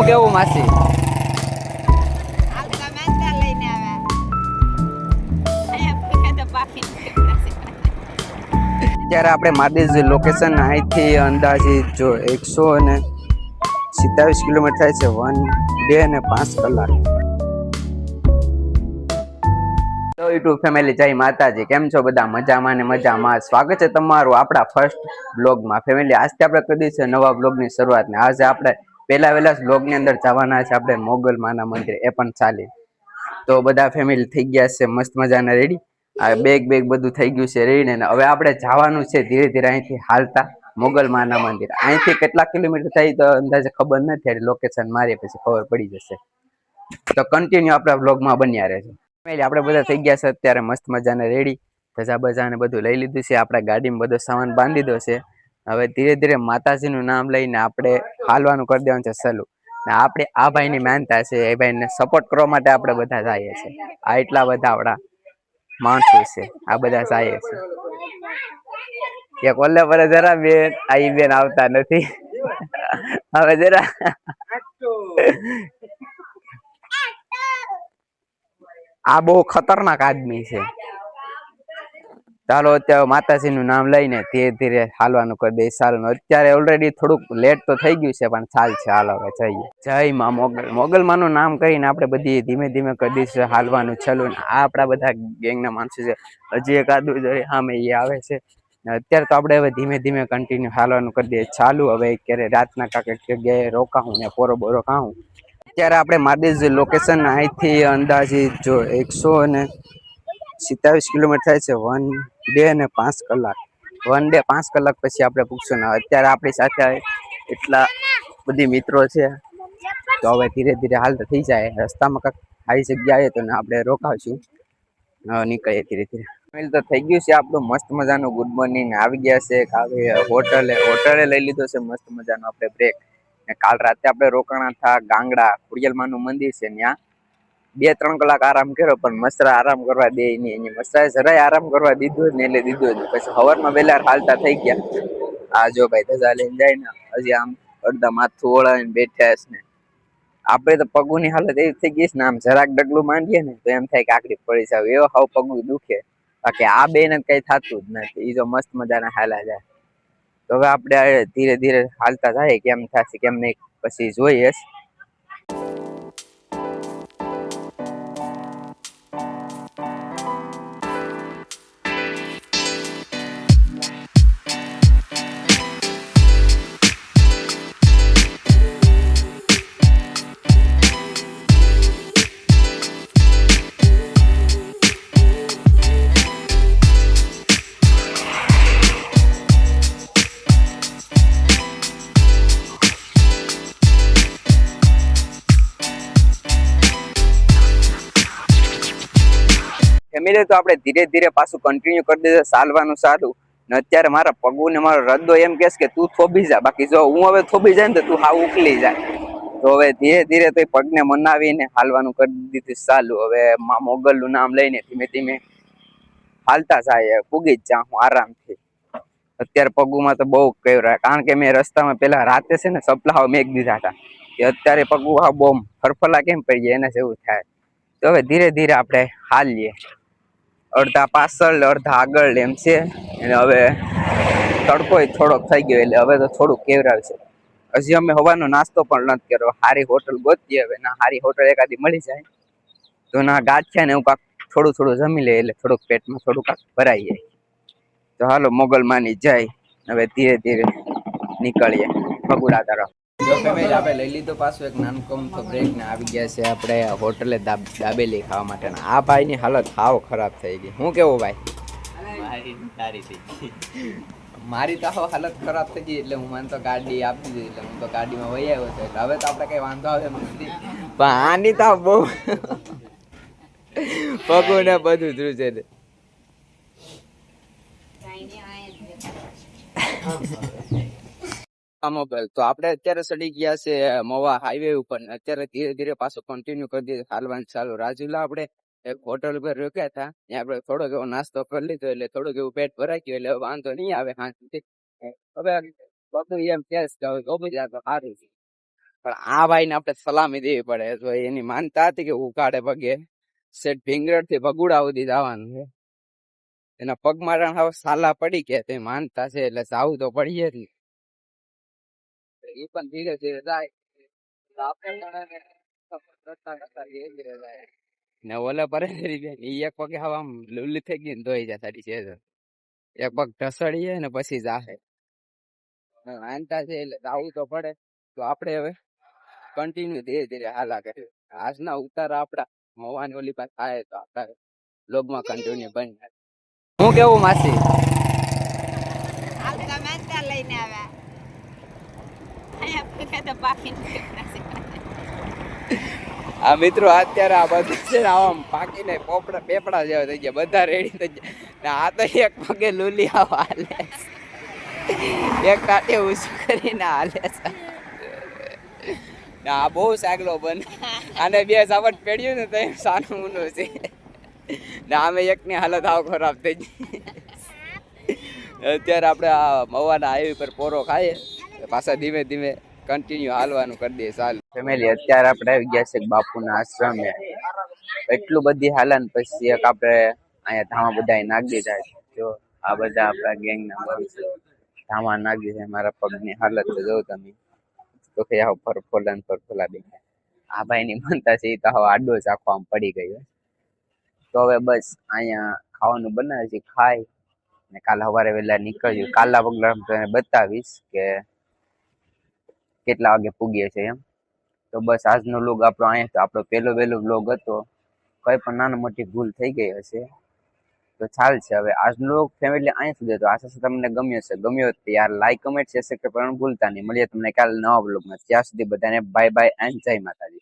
હું કેવું માસી? અત્યારે આપણે માદેજ લોકેશન અહીંથી અંદાજિત જો 127 કિલોમીટર થાય છે, 1 2 અને 5 કલાક. તો યુટ્યુબ ફેમિલી, જય માતાજી. કેમ છો બધા? મજામાં ને મજામાં. સ્વાગત છે તમારું આપણા ફર્સ્ટ બ્લોગમાં. ફેમિલી, આજથી આપણે કરી છે નવા બ્લોગની શરૂઆત ને આજે આપણે પહેલા બ્લોગની અંદર જવાના છે આપણે મોગલ માના મંદિર, એ પણ ચાલી. તો બધા ફેમિલી થઈ ગયા છે મસ્ત મજાના રેડી. આ બેગ બધું થઈ ગયું છે રેડી ને હવે આપણે જવાનું છે ધીરે ધીરે અહીંથી હાલતા મોગલ માના મંદિર. અહીંથી કેટલા કિલોમીટર થાય તો અંદાજે ખબર નથી, લોકેશન મારી પછી ખબર પડી જશે. તો કન્ટિન્યુ આપણા બ્લોગમાં બન્યા રહેજો. આપણે બધા થઈ ગયા છે અત્યારે મસ્ત મજાને રેડી. ધજા બજાને બધું લઈ લીધું છે, આપણે ગાડીમાં બધો સામાન બાંધી દીધો છે. હવે ધીરે ધીરે માતાજીનું નામ લઈને આપણે હાલવાનું કરી દેવાનું છે સલું. આપણે આ ભાઈની માનતા છે, એ ભાઈને સપોર્ટ કરવા માટે આપણે બધા જઈએ છીએ. આ એટલા બધા આપણા માણસો છે, આ બધા જઈએ છે. કોલ્લે પર જરા બેન આઈ બેન આવતા નથી. હવે જરા આ બહુ ખતરનાક આદમી છે. ચાલો અત્યારે માતાજી નું નામ લઈને ધીરે ધીરે હાલવાનું કરી દે. સારું, અત્યારે ઓલરેડી થોડુંક લેટ તો થઈ ગયું છે પણ ચાલ છે. હાલ હવે જઈએ. જય માં મોગલ. મોગલમાં નું નામ કહીને આપણે બધી ધીમે ધીમે કરી દઈશું હાલવાનું ચાલુ. આ આપણા બધા ગેંગના માણસો છે. હજી એક આદુ સામે એ આવે છે. અત્યારે તો આપણે હવે ધીમે ધીમે કન્ટિન્યુ હાલવાનું કરી દઈએ ચાલુ. હવે ક્યારે રાતના કાંઈક જગ્યાએ રોકાવું ને પોરો બોરો ખાવું. અત્યારે આપણે માદેજ લોકેશન અહીંથી અંદાજિત જો 127 કિલોમીટર થાય છે, 1 2 અને 5 કલાક. 1 2 5 કલાક પછી આપણે પૂછશું ને અત્યારે આપણી સાથે એટલા બધી મિત્રો છે. તો હવે ધીરે ધીરે હાલતા થઈ જાય. રસ્તામાં કાંઈક સારી જગ્યા આવે તો આપણે રોકાવશું. નીકળીએ ધીરે ધીરે. તો થઈ ગયું છે આપણું મસ્ત મજાનું ગુડ મોર્નિંગ. આવી ગયા છે હોટલે લઈ લીધો છે મસ્ત મજાનો આપણે બ્રેક. કાલ રાતે આપણે રોકાણા થા ગાંગડા ખોડિયાલમાં નું મંદિર છે, ત્યાં 2-3 કલાક આરામ કર્યો પણ મસરા આરામ કરવા દે નહીં. મસરા જરાય આરામ કરવા દીધું ને એટલે દીધું. પછી સવારમાં વહેલા હાલતા થઈ ગયા. આ જો ભાઈ ધજા લઈને જાય ને હજી આમ અડધા માથું ઓળાવીને બેઠા છે ને. આપણે તો પગુની હાલત એવી થઈ ગઈ છે ને, આમ જરાક ડગલું માંડીએ ને તો એમ થાય કે આકડી પડી જાવ, એવો હાવ પગું દુખે. બાકી આ બેને કઈ થતું જ નથી. એ તો મસ્ત મજાના હાલા જાય. તો હવે આપણે ધીરે ધીરે હાલતા જાય, કેમ થશે કેમ નહીં પછી જોઈએ. ફેમિલી, તો આપણે ધીરે ધીરે પાછું કન્ટિન્યુ કરી દીધું ચાલવાનું સારું. ને અત્યારે મારા પગું ને મારો રદ્દો એમ કહેશે કે તું થોભી જા, બાકી જો હું હવે થોભી જાય ને તો તું હાવ ઉકલી જાય. તો હવે ધીરે ધીરે તો પગને મનાવીને હાલવાનું કરી દીધું ચાલુ. હવે મોગલ નું નામ લઈને ધીમે ધીમે હાલતા જાય, પૂગી જ જા હું આરામથી. અત્યારે પગુમાં તો બહુ કહેવાય, કારણ કે મેં રસ્તામાં પેલા રાતે છે ને સપલા મેઘ દીધા હતા. અત્યારે પગું બહુ ફરફલા કેમ પડી જાય એના જેવું થાય. તો હવે ધીરે ધીરે આપણે હાલીએ. અડધા પાછળ અડધા આગળ એમ છે. અને હવે તડકો થોડોક થઈ ગયો એટલે હવે તો થોડુંક કેવરાવશે. હજી અમે હવાનો નાસ્તો પણ નથી કર્યો. સારી હોટલ ગોતીએ. હવે ના સારી હોટલ એકાદી મળી જાય તો ના ગાંઠિયા ને એવું કાંક થોડું જમી લે એટલે થોડુંક પેટમાં થોડુંક ભરાઈ જાય. તો હાલો મોગલ માની જાય. હવે ધીરે ધીરે નીકળીએ બગુડા તરફ. જો ફેમિલી, આપણે લઈ લીધો પાછું એક નાનકમ તો બ્રેક ને આવી ગયા છે આપણે હોટલે દાબેલી ખાવા માટે. આ ભાઈ ની હાલત હાવ ખરાબ થઈ ગઈ. હું કેવું ભાઈ? મારી તો હાલત ખરાબ થઈ ગઈ એટલે હું મને તો ગાડી આપી દીધી. એટલે હું તો ગાડીમાં વહી આવ્યો હતો. એટલે હવે તો આપણે કઈ વાંધો આવે એમ નથી. પણ આની તો બહુ પગું ને બધું ધ્રુવ છે. મોબાઈલ તો આપણે અત્યારે ચડી ગયા છે મવા હાઈવે ઉપર. અત્યારે ધીરે ધીરે પાછું કન્ટિન્યુ કરી દીધું હાલવાનું ચાલુ. રાજુલા આપણે એક હોટલ ઉપર રોક્યા હતા, ત્યાં આપણે થોડોક એવો નાસ્તો કરી લીધો એટલે થોડુંક એવું પેટ ભરાઈ ગયું. એટલે વાંધો નહીં આવે. હવે બધું એમ કેસ કે સારું છે. પણ આ ભાઈ ને આપણે સલામી દેવી પડે. તો એની માનતા હતી કે ઉકાળે પગે સેટ ફિંગર થી ભગુડા સુધી જવાનું છે. એના પગ મારા હવે સાલા પડી ગયા તે માનતા છે એટલે જાવું તો પડીએ જ. એ પણ ધીરે ધીરે જાય ને ઓલા પર એક પગે હવે આમ લુલી થઈ ગઈ ને ધોઈ જાય સાડી છે. એક પગ ઢસડીએ ને પછી જાહે માનતા છે એટલે જાવું તો પડે. તો આપણે હવે કન્ટિન્યુ ધીરે ધીરે હાલા કરીએ. આજના ઉતારા આપડા મવાની ઓલી પાસે થાય તો આપડા લોગમાં કન્ટિન્યુ બની. હું કેવું માસી આપણે માનતા લઈને આવ્યા અહીંયા તો પાકી આ મિત્રો અત્યારે આ બધું છે ને આમ પાકીને પોપડા પેપડા જેવા થઈ ગયા બધા રેડી થઈ ગયા ને આ તો એક પગે લુલી આવા હાલે એક કાંટે ઊંચું કરીને હાલે છે ને આ બહુ સાગલો બને આને બે સાવટ પેડ્યું ને તો સાનું ઊનું છે ને આમે એકની હાલત આવ ખરાબ થઈ ગઈ. અત્યારે આપણે આ મવાના હાઈવે પર પોરો ખાઈએ પાછા ધીમે ધીમે કન્ટિન્યુ હાલવાનું કરી દઈએ. ચાલ ફેમિલી અત્યારે આપણે આવી ગયા છે બાપુના આશ્રમે. એટલું બધી હાલન પછી એક આપણે અહીંયા ધામા બધા નાખી દીધા છે. જો આ બધા આપણા ગેંગના માણસો ધામા નાખી દીધા. મારા પગની હાલત તો જોઉં તમે તો કે આવ ફરફોલા દે. આ ભાઈની મનતા છે એ તો હવે આડો જ આખો આમ પડી ગયો. તો હવે બસ અહીંયા ખાવાનું બનાવે છે ખાય ને કાલ સવારે વહેલા નીકળ્યું. કાલના પગલા તને બતાવીશ કે કેટલા વાગે પૂગીએ છે એમ. તો બસ આજનો વ્લોગ આપણો અહીંયા તો આપણો પહેલો વ્લોગ હતો. કઈ પણ નાની મોટી ભૂલ થઈ ગઈ હશે તો ચાલ છે. હવે આજનો ફેમિલી અહીંયા સુધી હતો. આશા છે તમને ગમ્યો છે. ગમ્યો તો યાર લાઈક કમેન્ટ શેર કરવાનું ભૂલતા નહીં. મળીએ તમને કાલે નવા વ્લોગમાં. ત્યાં સુધી બધાને બાય બાય એન્ડ જય માતાજી.